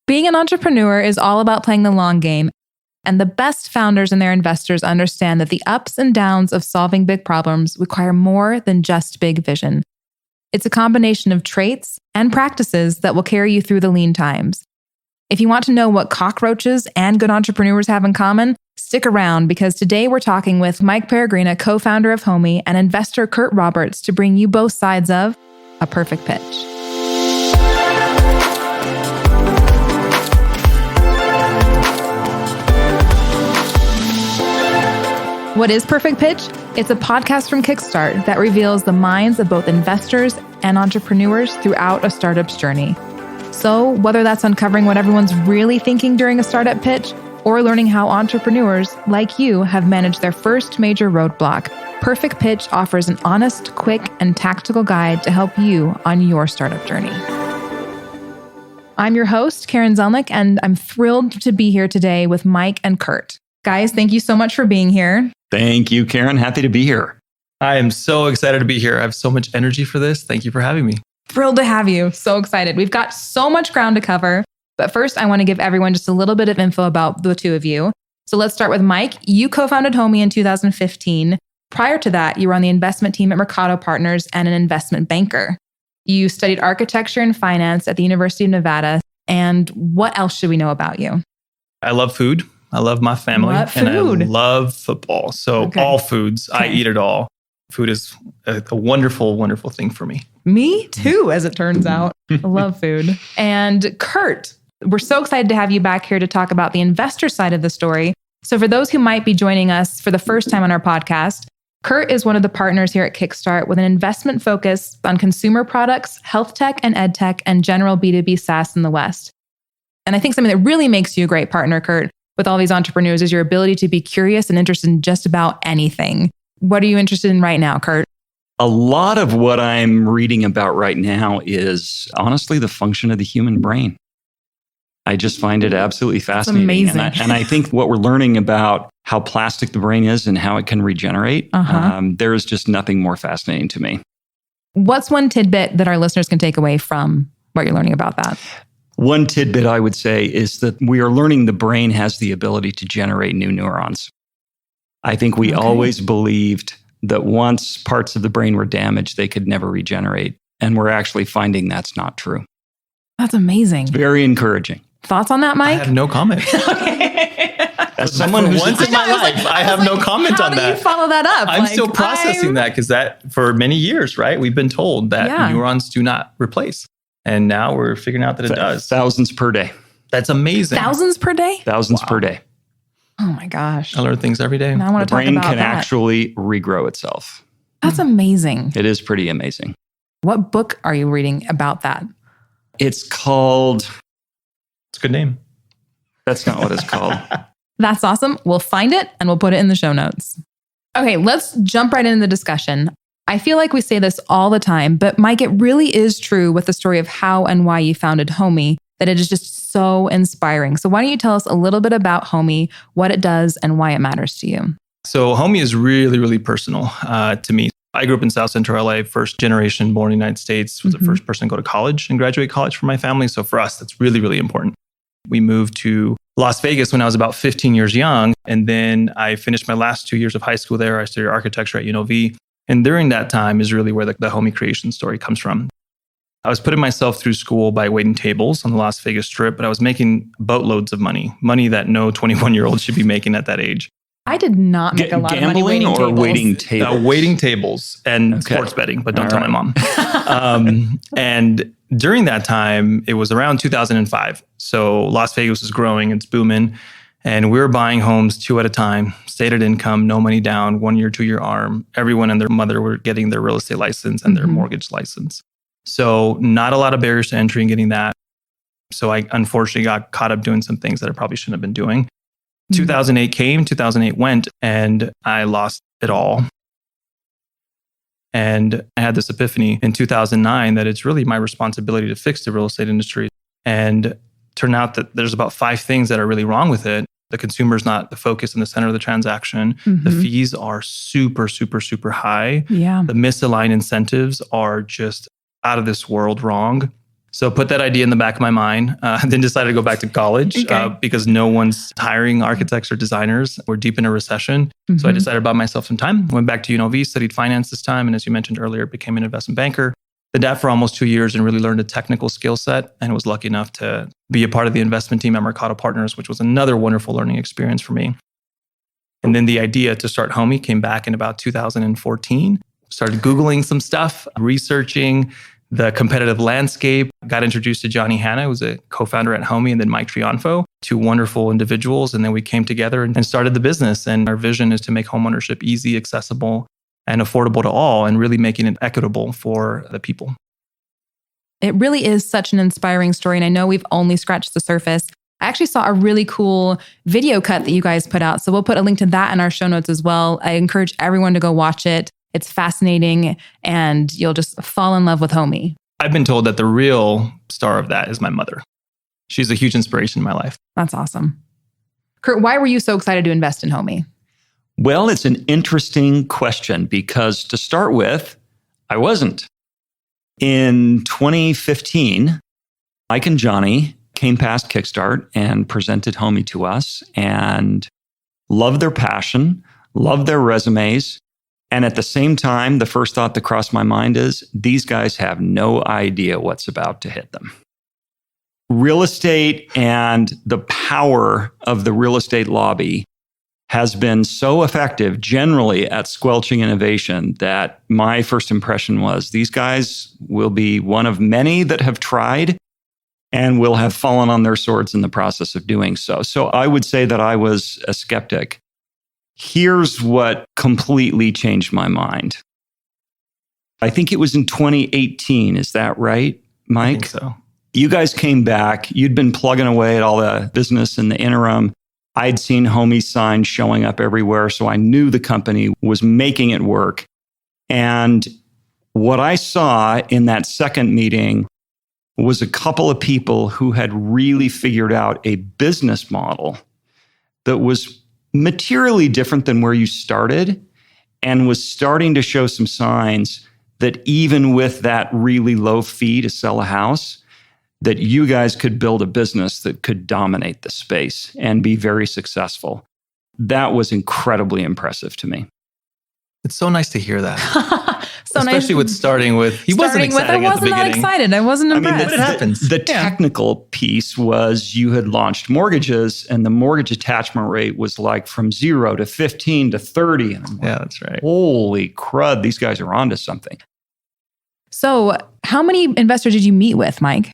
Being an entrepreneur is all about playing the long game, and the best founders and their investors understand that the ups and downs of solving big problems require more than just big vision. It's a combination of traits and practices that will carry you through the lean times. If you want to know what cockroaches and good entrepreneurs have in common, stick around because today we're talking with Mike Peregrina, co-founder of Homey, and investor Curt Roberts to bring you both sides of a perfect pitch. What is Perfect Pitch? It's a podcast from Kickstart that reveals the minds of both investors and entrepreneurs throughout a startup's journey. So whether that's uncovering what everyone's really thinking during a startup pitch or learning how entrepreneurs like you have managed their first major roadblock, Perfect Pitch offers an honest, quick, and tactical guide to help you on your startup journey. I'm your host, Karen Zelnick, and I'm thrilled to be here today with Mike and Curt. Guys, thank you so much for being here. Thank you, Karen. Happy to be here. I am so excited to be here. I have so much energy for this. Thank you for having me. Thrilled to have you. So excited. We've got so much ground to cover. But first, I want to give everyone just a little bit of info about the two of you. So let's start with Mike. You co-founded Homey in 2015. Prior to that, you were on the investment team at Mercado Partners and an investment banker. You studied architecture and finance at the University of Nevada. And what else should we know about you? I love food. I love my family. What and food? I love football. So all foods, I eat it all. Food is a wonderful, wonderful thing for me. Me too, as it turns out. I love food. And Curt, we're so excited to have you back here to talk about the investor side of the story. So for those who might be joining us for the first time on our podcast, Curt is one of the partners here at Kickstart with an investment focus on consumer products, health tech and ed tech, and general B2B SaaS in the West. And I think something that really makes you a great partner, Curt, with all these entrepreneurs is your ability to be curious and interested in just about anything. What are you interested in right now, Curt? A lot of what I'm reading about right now is honestly the function of the human brain. I just find it absolutely fascinating. It's amazing. And I think what we're learning about how plastic the brain is and how it can regenerate, there is just nothing more fascinating to me. What's one tidbit that our listeners can take away from what you're learning about that? One tidbit I would say is that we are learning the brain has the ability to generate new neurons. I think we always believed that once parts of the brain were damaged, they could never regenerate. And we're actually finding that's not true. That's amazing. It's very encouraging. Thoughts on that, Mike? I have no comment. As someone who's once in my life, I have no comment on that. How do you follow that up? I'm still processing that because that for many years, right? We've been told that neurons do not replace. And now we're figuring out that it does. Thousands per day. That's amazing. Thousands per day? Thousands per day. Oh my gosh. I learn things every day. Now I want to talk about that. The brain can actually regrow itself. That's amazing. It is pretty amazing. What book are you reading about that? It's called... It's a good name. That's not what it's called. That's awesome. We'll find it and we'll put it in the show notes. Okay, let's jump right into the discussion. I feel like we say this all the time, but Mike, it really is true with the story of how and why you founded Homey, that it is just so inspiring. So why don't you tell us a little bit about Homey, what it does, and why it matters to you? So Homey is really, really personal to me. I grew up in South Central LA, first generation born in the United States, was the first person to go to college and graduate college for my family. So for us, that's really, really important. We moved to Las Vegas when I was about 15 years young. And then I finished my last 2 years of high school there. I studied architecture at UNLV. And during that time is really where the Homey creation story comes from. I was putting myself through school by waiting tables on the Las Vegas Strip, but I was making boatloads of money that no 21-year-old should be making at that age. I did not make a lot of money waiting tables. Waiting tables? Waiting tables and sports betting, but don't tell my mom. And during that time, it was around 2005. So Las Vegas was growing, it's booming. And we were buying homes 2 at a time, stated income, no money down, 1 year, 2 year arm. Everyone and their mother were getting their real estate license and their mortgage license. So not a lot of barriers to entry in getting that. So I unfortunately got caught up doing some things that I probably shouldn't have been doing. 2008 came, 2008 went, and I lost it all. And I had this epiphany in 2009 that it's really my responsibility to fix the real estate industry. And turned out that there's about 5 things that are really wrong with it. The consumer is not the focus in the center of the transaction. The fees are super, super, super high. Yeah. The misaligned incentives are just out of this world wrong. So put that idea in the back of my mind, then decided to go back to college because no one's hiring architects or designers. We're deep in a recession. Mm-hmm. So I decided to buy myself some time, went back to UNLV, studied finance this time. And as you mentioned earlier, became an investment banker. Did that for almost 2 years and really learned a technical skill set, and was lucky enough to be a part of the investment team at Mercado Partners, which was another wonderful learning experience for me. And then the idea to start Homey came back in about 2014. Started Googling some stuff, researching the competitive landscape, got introduced to Johnny Hanna, who was a co-founder at Homey, and then Mike Triunfo, two wonderful individuals. And then we came together and started the business. And our vision is to make homeownership easy, accessible, and affordable to all, and really making it equitable for the people. It really is such an inspiring story. And I know we've only scratched the surface. I actually saw a really cool video cut that you guys put out. So we'll put a link to that in our show notes as well. I encourage everyone to go watch it. It's fascinating, and you'll just fall in love with Homey. I've been told that the real star of that is my mother. She's a huge inspiration in my life. That's awesome. Curt, why were you so excited to invest in Homey? Well, it's an interesting question because to start with, I wasn't. In 2015, Mike and Johnny came past Kickstart and presented Homey to us and loved their passion, loved their resumes. And at the same time, the first thought that crossed my mind is, these guys have no idea what's about to hit them. Real estate and the power of the real estate lobby has been so effective generally at squelching innovation that my first impression was, these guys will be one of many that have tried and will have fallen on their swords in the process of doing so. So I would say that I was a skeptic. Here's what completely changed my mind. I think it was in 2018. Is that right, Mike? I think so. You guys came back. You'd been plugging away at all the business in the interim. I'd seen Homey signs showing up everywhere, so I knew the company was making it work. And what I saw in that second meeting was a couple of people who had really figured out a business model that was materially different than where you started and was starting to show some signs that even with that really low fee to sell a house, that you guys could build a business that could dominate the space and be very successful. That was incredibly impressive to me. It's so nice to hear that. So especially nice. with starting with, he wasn't excited I wasn't that excited. I wasn't impressed. It happens. The technical piece was you had launched mortgages and the mortgage attachment rate was like from 0 to 15 to 30. And I'm like, yeah, that's right. Holy crud, these guys are onto something. So how many investors did you meet with, Mike?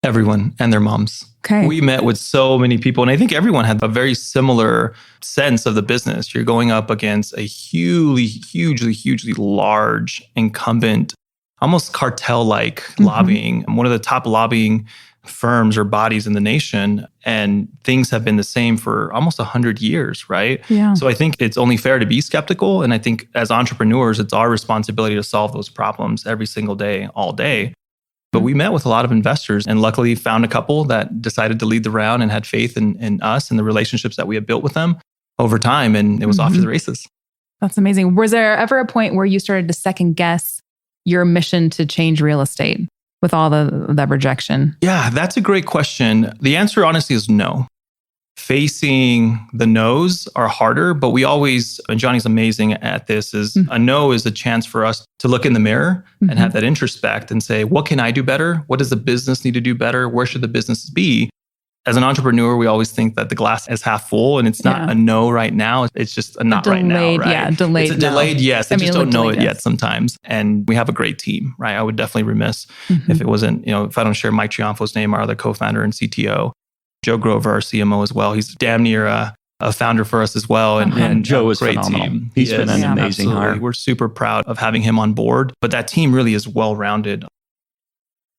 Everyone and their moms. Okay. We met with so many people, and I think everyone had a very similar sense of the business. You're going up against a hugely large incumbent, almost cartel-like lobbying, one of the top lobbying firms or bodies in the nation, and things have been the same for almost 100 years, right? Yeah. So I think it's only fair to be skeptical, and I think as entrepreneurs, it's our responsibility to solve those problems every single day, all day. But we met with a lot of investors and luckily found a couple that decided to lead the round and had faith in us and the relationships that we had built with them over time. And it was off to the races. That's amazing. Was there ever a point where you started to second guess your mission to change real estate with all the rejection? Yeah, that's a great question. The answer honestly is no. Facing the no's are harder, but we always, and Johnny's amazing at this, is a no is a chance for us to look in the mirror and have that introspect and say, what can I do better? What does the business need to do better? Where should the business be? As an entrepreneur, we always think that the glass is half full and it's not a no right now. It's just a not right now, right? Yeah, delayed. It's a delayed yes. I just don't know it yet sometimes. And we have a great team, right? I would definitely remiss if it wasn't, if I don't share Mike Triunfo's name, our other co-founder and CTO. Joe Grover, our CMO as well. He's damn near a founder for us as well. And Joe is great phenomenal. Team. He's been an amazing hire. We're super proud of having him on board, but that team really is well-rounded.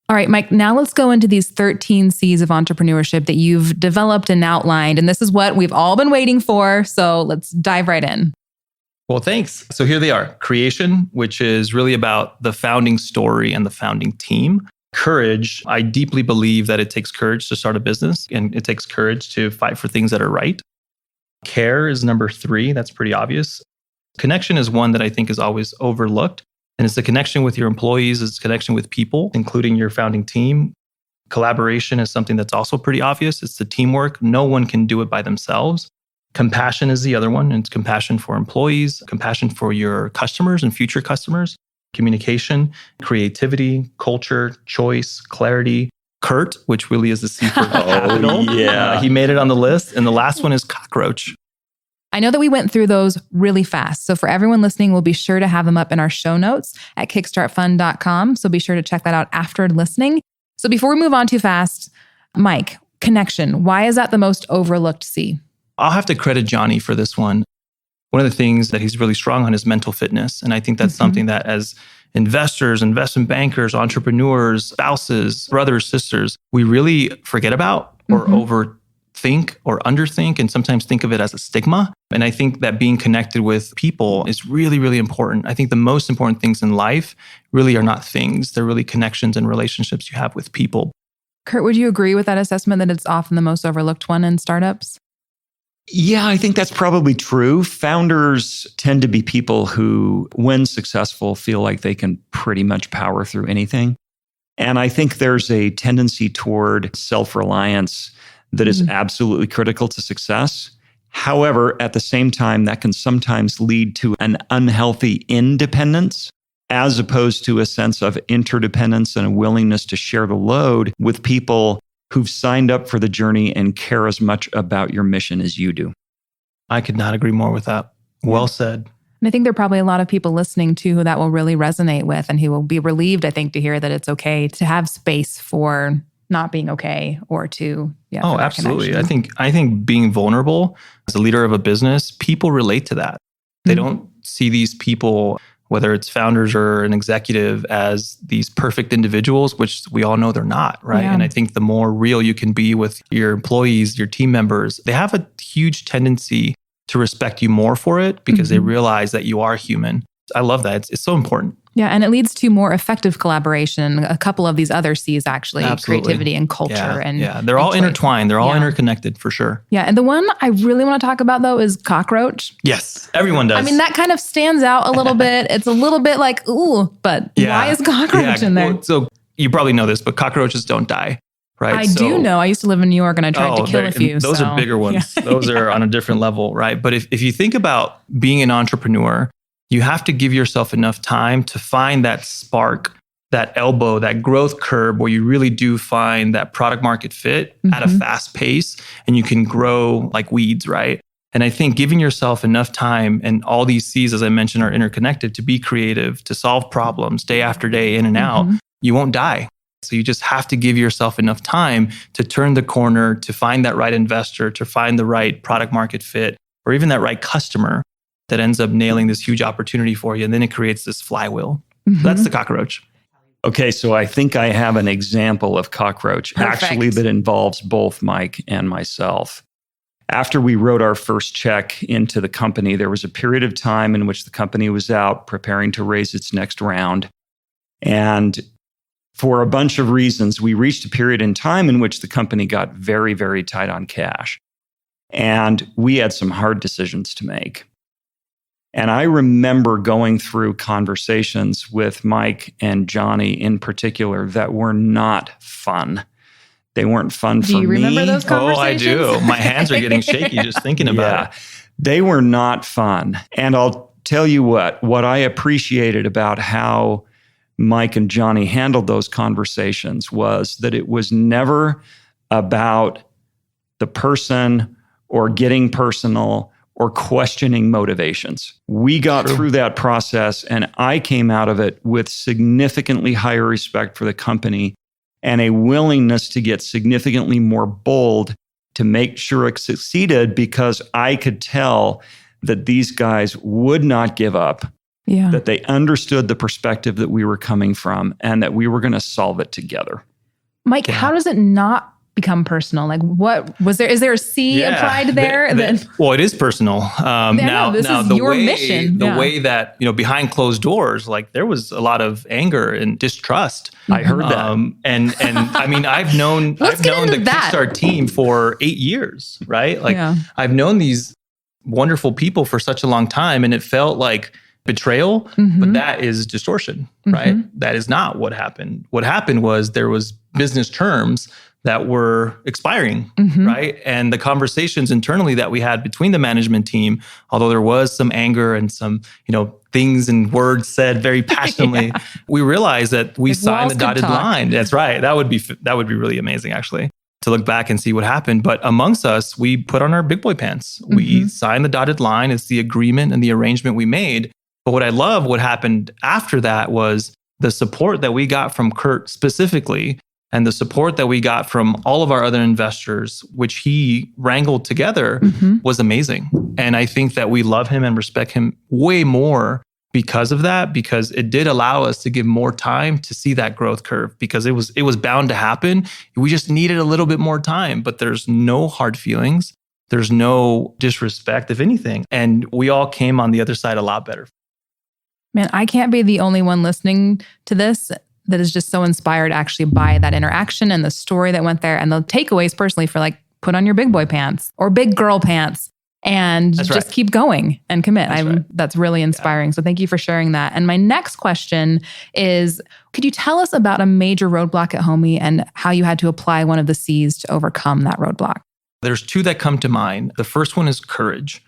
All right, Mike, now let's go into these 13 C's of entrepreneurship that you've developed and outlined. And this is what we've all been waiting for. So let's dive right in. Well, thanks. So here they are. Creation, which is really about the founding story and the founding team. Courage. I deeply believe that it takes courage to start a business and it takes courage to fight for things that are right. Care is number 3. That's pretty obvious. Connection is one that I think is always overlooked. And it's the connection with your employees, it's connection with people, including your founding team. Collaboration is something that's also pretty obvious. It's the teamwork. No one can do it by themselves. Compassion is the other one. And it's compassion for employees, compassion for your customers and future customers, communication, creativity, culture, choice, clarity. Curt, which really is the C for capital. Yeah. He made it on the list. And the last one is cockroach. I know that we went through those really fast. So for everyone listening, we'll be sure to have them up in our show notes at kickstartfund.com. So be sure to check that out after listening. So before we move on too fast, Mike, connection. Why is that the most overlooked C? I'll have to credit Johnny for this one. One of the things that he's really strong on is mental fitness. And I think that's something that as investors, investment bankers, entrepreneurs, spouses, brothers, sisters, we really forget about or overthink or underthink and sometimes think of it as a stigma. And I think that being connected with people is really, really important. I think the most important things in life really are not things. They're really connections and relationships you have with people. Curt, would you agree with that assessment that it's often the most overlooked one in startups? Yeah, I think that's probably true. Founders tend to be people who, when successful, feel like they can pretty much power through anything. And I think there's a tendency toward self-reliance that is absolutely critical to success. However, at the same time, that can sometimes lead to an unhealthy independence as opposed to a sense of interdependence and a willingness to share the load with people who've signed up for the journey and care as much about your mission as you do. I could not agree more with that. Well said. And I think there are probably a lot of people listening too who that will really resonate with and who will be relieved, I think, to hear that it's okay to have space for not being okay or to, Oh, absolutely. I think being vulnerable as a leader of a business, people relate to that. They don't see these people, whether it's founders or an executive, as these perfect individuals, which we all know they're not, right? Yeah. And I think the more real you can be with your employees, your team members, they have a huge tendency to respect you more for it because they realize that you are human. I love that. It's so important. Yeah, and it leads to more effective collaboration. A couple of these other C's actually, creativity and culture. They're all intertwined. They're all interconnected for sure. Yeah, and the one I really want to talk about though is cockroach. Yes, everyone does. I mean, that kind of stands out a little bit. It's a little bit like, ooh, but why is cockroach in there? Well, so you probably know this, but cockroaches don't die, right? I do know. I used to live in New York and I tried to kill a few. Those are bigger ones. Those are on a different level, right? But if you think about being an entrepreneur, you have to give yourself enough time to find that spark, that elbow, that growth curve where you really do find that product market fit at a fast pace and you can grow like weeds, right? And I think giving yourself enough time, and all these C's, as I mentioned, are interconnected, to be creative, to solve problems day after day in and out, you won't die. So you just have to give yourself enough time to turn the corner, to find that right investor, to find the right product market fit, or even that right customer that ends up nailing this huge opportunity for you. And then it creates this flywheel. That's the cockroach. Okay, so I think I have an example of cockroach actually that involves both Mike and myself. After we wrote our first check into the company, there was a period of time in which the company was out preparing to raise its next round. And for a bunch of reasons, we reached a period in time in which the company got very, very tight on cash. And we had some hard decisions to make. And I remember going through conversations with Mike and Johnny in particular that were not fun. They weren't fun for me. Do you remember those conversations? Oh, I do. My hands are getting shaky just thinking about it. They were not fun. And I'll tell you what I appreciated about how Mike and Johnny handled those conversations was that it was never about the person or getting personal or questioning motivations. We got through that process and I came out of it with significantly higher respect for the company and a willingness to get significantly more bold to make sure it succeeded because I could tell that these guys would not give up, that they understood the perspective that we were coming from and that we were going to solve it together. Mike, how does it not become personal? Like, what was there? Is there a C applied there? Well, it is personal. This is your mission. The way that, behind closed doors, like there was a lot of anger and distrust. I heard that. And I mean, I've known the Kickstart team for 8 years, right? Like I've known these wonderful people for such a long time. And it felt like betrayal, but that is distortion, right? That is not what happened. What happened was there was business terms that were expiring, right? And the conversations internally that we had between the management team, although there was some anger and some, things and words said very passionately, we realized that we signed the dotted line. That's right. That would be really amazing, actually, to look back and see what happened. But amongst us, we put on our big boy pants. We signed the dotted line. It's the agreement and the arrangement we made. But what I love, what happened after that was the support that we got from Curt specifically, and the support that we got from all of our other investors, which he wrangled together, was amazing. And I think that we love him and respect him way more because of that, because it did allow us to give more time to see that growth curve, because it was bound to happen. We just needed a little bit more time, but there's no hard feelings. There's no disrespect, if anything. And we all came on the other side a lot better. Man, I can't be the only one listening to this that is just so inspired actually by that interaction and the story that went there and the takeaways personally for like, put on your big boy pants or big girl pants and just keep going and commit. That's really inspiring. So thank you for sharing that. And my next question is, could you tell us about a major roadblock at Homey and how you had to apply one of the C's to overcome that roadblock? There's two that come to mind. The first one is courage.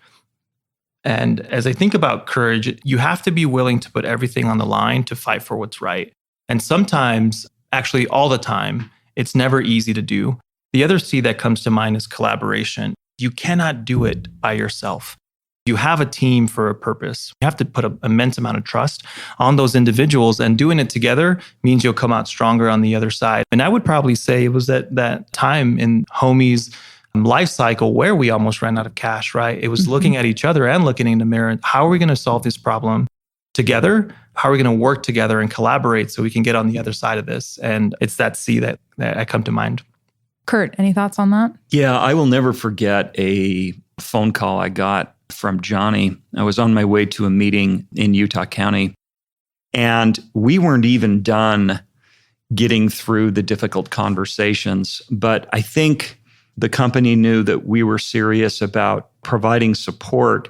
And as I think about courage, you have to be willing to put everything on the line to fight for what's right. And sometimes, actually all the time, it's never easy to do. The other C that comes to mind is collaboration. You cannot do it by yourself. You have a team for a purpose. You have to put an immense amount of trust on those individuals, and doing it together means you'll come out stronger on the other side. And I would probably say it was that time in Homey's life cycle where we almost ran out of cash, right? It was looking at each other and looking in the mirror. How are we going to solve this problem together? How are we going to work together and collaborate so we can get on the other side of this? And it's that C that I come to mind. Curt, any thoughts on that? Yeah, I will never forget a phone call I got from Johnny. I was on my way to a meeting in Utah County, and we weren't even done getting through the difficult conversations. But I think the company knew that we were serious about providing support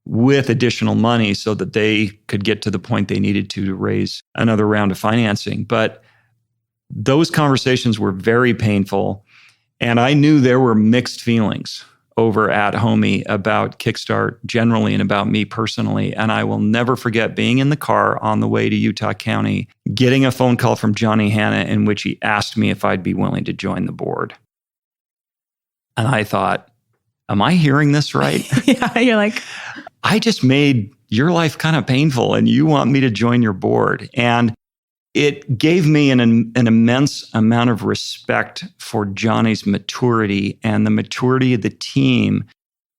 with additional money so that they could get to the point they needed to raise another round of financing. But those conversations were very painful. And I knew there were mixed feelings over at Homey about Kickstart generally and about me personally. And I will never forget being in the car on the way to Utah County, getting a phone call from Johnny Hanna in which he asked me if I'd be willing to join the board. And I thought, am I hearing this right? Yeah, you're like, I just made your life kind of painful and you want me to join your board. And it gave me an immense amount of respect for Johnny's maturity and the maturity of the team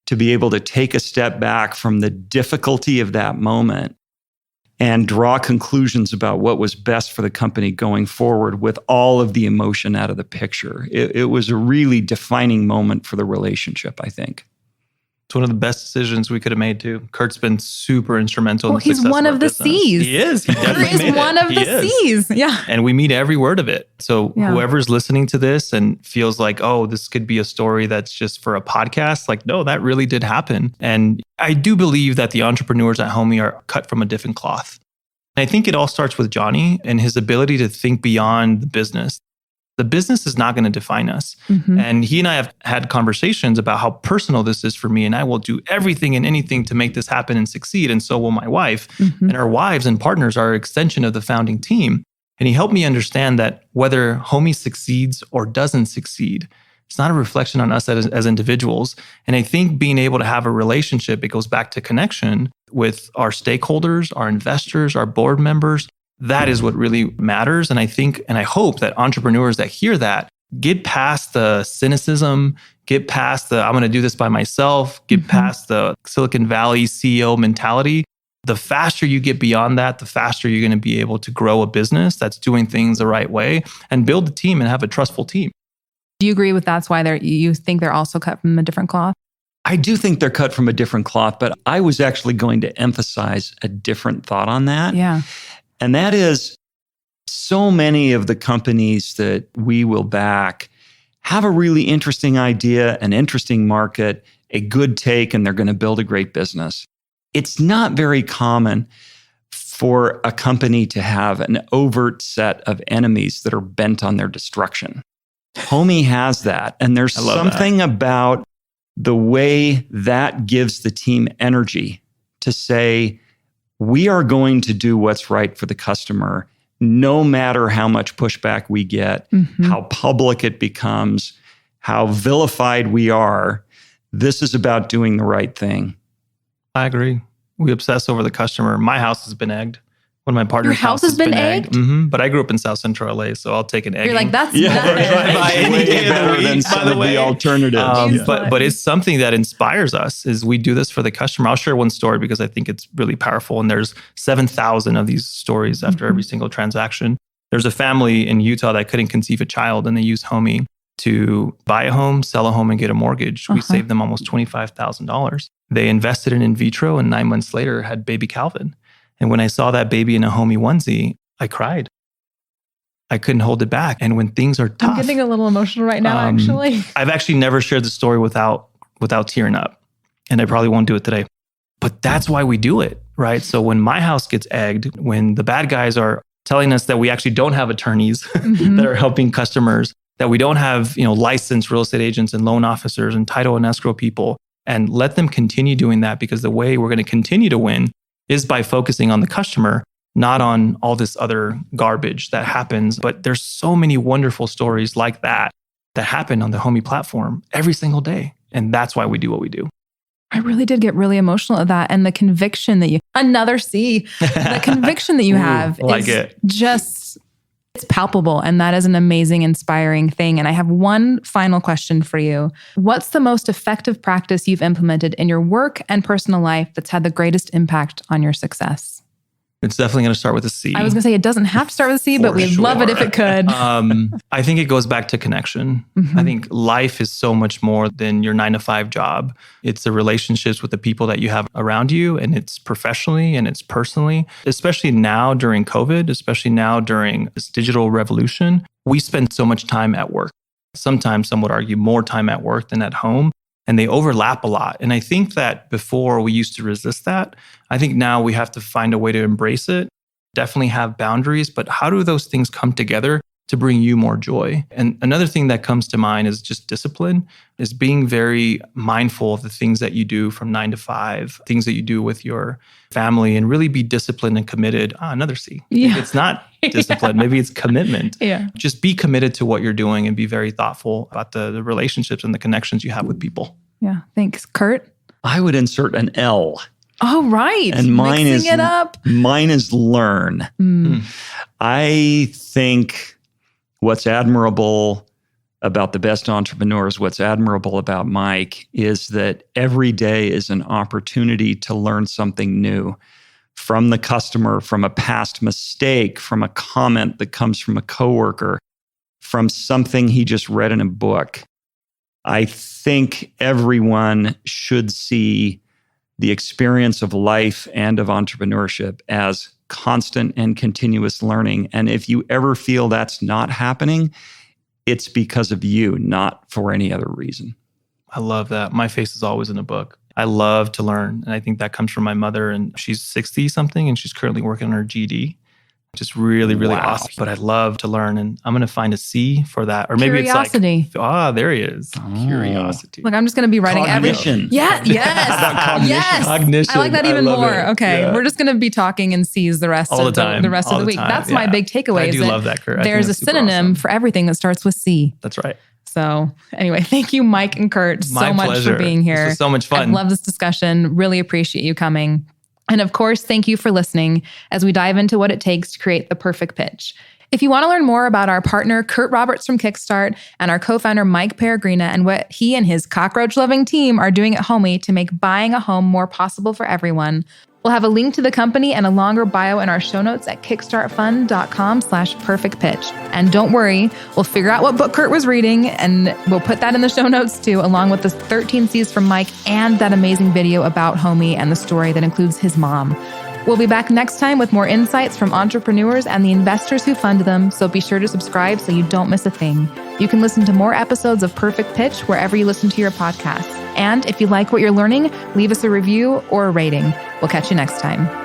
to be able to take a step back from the difficulty of that moment and draw conclusions about what was best for the company going forward with all of the emotion out of the picture. It was a really defining moment for the relationship, I think. It's one of the best decisions we could have made too. Curt's been super instrumental in the success he's one of the business. C's. He is. He definitely is one of the C's. Yeah. And we mean every word of it. So whoever's listening to this and feels like, oh, this could be a story that's just for a podcast, like, no, that really did happen. And I do believe that the entrepreneurs at Homey are cut from a different cloth. And I think it all starts with Johnny and his ability to think beyond the business. The business is not going to define us. And he and I have had conversations about how personal this is for me. And I will do everything and anything to make this happen and succeed. And so will my wife. And our wives and partners are an extension of the founding team. And he helped me understand that whether Homey succeeds or doesn't succeed, it's not a reflection on us as individuals. And I think being able to have a relationship, it goes back to connection with our stakeholders, our investors, our board members. That is what really matters. And I think, and I hope that entrepreneurs that hear that get past the cynicism, get past the, I'm going to do this by myself, get past the Silicon Valley CEO mentality. The faster you get beyond that, the faster you're going to be able to grow a business that's doing things the right way and build a team and have a trustful team. Do you agree with that's why you think they're also cut from a different cloth? I do think they're cut from a different cloth, but I was actually going to emphasize a different thought on that. Yeah. And that is, so many of the companies that we will back have a really interesting idea, an interesting market, a good take, and they're going to build a great business. it's not very common for a company to have an overt set of enemies that are bent on their destruction. Homey has that. And there's something about the way that gives the team energy to say, we are going to do what's right for the customer, no matter how much pushback we get, how public it becomes, how vilified we are. This is about doing the right thing. I agree. We obsess over the customer. My house has been egged. One of my partner's house has been egged? But I grew up in South Central LA, so I'll take an egg. You're like, that's way better than some of the alternatives. But it's something that inspires us. Is we do this for the customer. I'll share one story because I think it's really powerful. And there's 7,000 of these stories after every single transaction. There's a family in Utah that couldn't conceive a child, and they used Homey to buy a home, sell a home, and get a mortgage. We saved them almost $25,000. They invested in vitro, and 9 months later had baby Calvin. And when I saw that baby in a Homey onesie, I cried. I couldn't hold it back. And when things are tough, I'm getting a little emotional right now, actually. I've actually never shared the story without tearing up. And I probably won't do it today. But that's why we do it, right? So when my house gets egged, when the bad guys are telling us that we actually don't have attorneys that are helping customers, that we don't have, licensed real estate agents and loan officers and title and escrow people, and let them continue doing that, because the way we're going to continue to win is by focusing on the customer, not on all this other garbage that happens. But there's so many wonderful stories like that happen on the Homey platform every single day. And that's why we do what we do. I really did get really emotional at that. And the conviction that the conviction that you have it's palpable. And that is an amazing, inspiring thing. And I have one final question for you. What's the most effective practice you've implemented in your work and personal life that's had the greatest impact on your success? It's definitely going to start with a C. I was going to say it doesn't have to start with a C, but we'd love it if it could. I think it goes back to connection. I think life is so much more than your 9-to-5 job. It's the relationships with the people that you have around you, and it's professionally and it's personally, especially now during COVID, especially now during this digital revolution. We spend so much time at work. Sometimes some would argue more time at work than at home. And they overlap a lot. And I think that before we used to resist that. I think now we have to find a way to embrace it, definitely have boundaries, but how do those things come together to bring you more joy? And another thing that comes to mind is just discipline, is being very mindful of the things that you do from 9 to 5, things that you do with your family, and really be disciplined and committed. Another C. Yeah. It's not discipline, maybe it's commitment. Just be committed to what you're doing and be very thoughtful about the relationships and the connections you have with people. Yeah. Thanks. Curt? I would insert an L. Oh, right. And mine Mixing it up. Mine is learn. I think what's admirable about the best entrepreneurs, what's admirable about Mike, is that every day is an opportunity to learn something new from the customer, from a past mistake, from a comment that comes from a coworker, from something he just read in a book. I think everyone should see the experience of life and of entrepreneurship as constant and continuous learning. And if you ever feel that's not happening, it's because of you, not for any other reason. I love that. My face is always in a book. I love to learn. And I think that comes from my mother, and she's 60 something and she's currently working on her GD. Just really, really awesome. But I love to learn, and I'm going to find a C for that. Or maybe Curiosity. It's like, there he is. Curiosity. Look, I'm just going to be writing Cognition. Yes. Yes. Cognition. I like that even more. It. Okay. Yeah. We're just going to be talking in C's the rest of the week. That's my big takeaway. I do love that, Curt. There's a synonym for everything that starts with C. That's right. So anyway, thank you, Mike and Curt, so much for being here. This was so much fun. I love this discussion. Really appreciate you coming. And of course, thank you for listening as we dive into what it takes to create the perfect pitch. If you want to learn more about our partner, Curt Roberts from Kickstart, and our co-founder, Mike Peregrina, and what he and his cockroach-loving team are doing at Homey to make buying a home more possible for everyone, we'll have a link to the company and a longer bio in our show notes at kickstartfund.com/perfectpitch. And don't worry, we'll figure out what book Curt was reading, and we'll put that in the show notes too, along with the 13 C's from Mike and that amazing video about Homey and the story that includes his mom. We'll be back next time with more insights from entrepreneurs and the investors who fund them, so be sure to subscribe so you don't miss a thing. You can listen to more episodes of Perfect Pitch wherever you listen to your podcasts. And if you like what you're learning, leave us a review or a rating. We'll catch you next time.